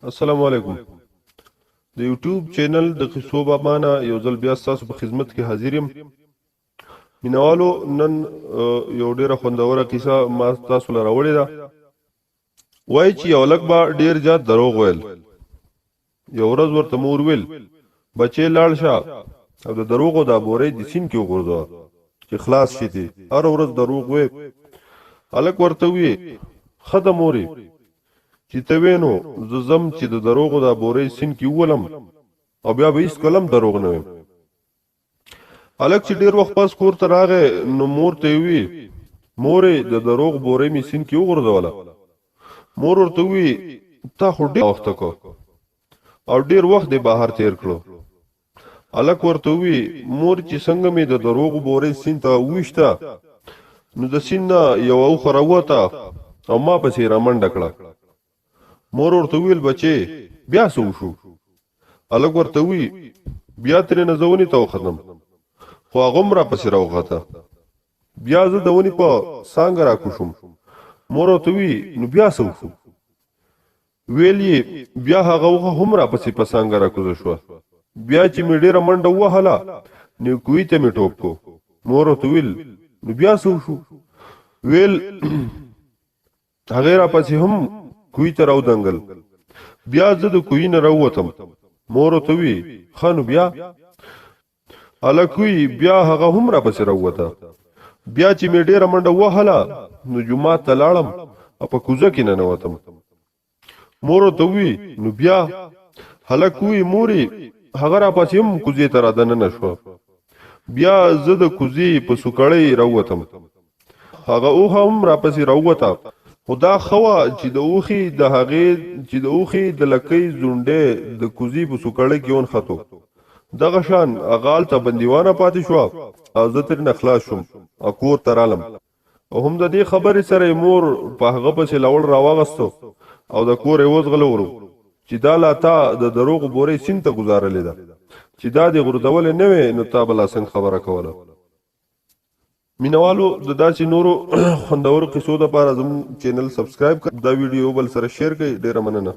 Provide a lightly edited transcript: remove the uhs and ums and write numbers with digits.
السلام علیکم. د یوټیوب چینل د قصو بابانا یو ځل بیا ستاسو په خدمت کې حاضر یم. مینوالو نن یو ډیره خوندوره کیسه ما تاسو له راوړې ده. وایي چې یو لږ به ډیر زیات دروغ ویل. یو ورځ ورته مور ویل بچې لاړ شه او د دروغو دا بورې د سیند کې وغورځوه چې خلاص شي دي. هر ورځ دروغ وی. هلک ورته وی ښه ده مورې چې ته وینو زه ځم چې د دروغو دا بورې سیند کې وولم او بیا به هېڅکله هم دروغ نه ویم. هلک چې ډېر وخت پس کور ته راغی نو مور ته یې ووی مورې د دروغ بورې مې سیند کې وغورځوله. مور ورته ووی تا خو ډېر وخته کو او ډېر وخت دې بهر تیر کړو. هلک ورته ووی مور چې څنګه مې د دروغو بورې سیند ته وویشته نو د سیند نه یوه اوښه راووته او ما پسې یې رامنډه کړه. مور ورته وویل بچې بیا څه وشو؟ هلک ورته ووی بیا ترېنه زه ونې ته وختم خو هغه هم راپسې راوخته. بیا زه د ونې په څانګه راکوشم. مور ورته ووی نو بیا څه وشو؟ ویل یې بیا هغه اوښه هم راپسې په څانګه راکوزه شوه. بیا چې مې ډېره منډه ووهله نو کوهي ته مې ټوپ کو. مور ورته ویل نو بیا څه وشو؟ ویل هغې راپسې هم کوهي ته راودنګل. بیا زه د کوهي نه راووتم. مور ورته وی ښه نو بیا؟ هلک وی بیا هغه هم راپسې راووته. بیا چې مې ډېره منډه ووهله نو جومات ته لاړم او په کوزه کې ننوتم. مور ورته وی نو بیا؟ هلک وی مورې هغه راپسې هم کوزې ته رادننه شوه. بیا زه د کوزې په سوکړۍ راووتم. هغه اوښه هم راپسې راووته. خو دا ښه وه چې د اوښې د لکۍ ځونډی د کوزې په سوکړۍ کې ونښتو. دغه شان هغه هلته بندیوانه پاتې شوه او زه ترېنه خلاص شوم او کور ته رالم. او هم د دې خبرې سره یې مور په هغه پسې لوړ راواغستو او د کور یې وځغلورو چې دا لا تا د دروغو بورې سیند ته ګزارلې ده چې دا دې غورځولې نه وې نو تا به لا څنګه خبره کوله. مینوالو د داسې نورو خوندورو قصو دپاره زموږ چینل سبسکرایب کړئ. دا ویډیو بل سره شیر کړئ. ډېره مننه.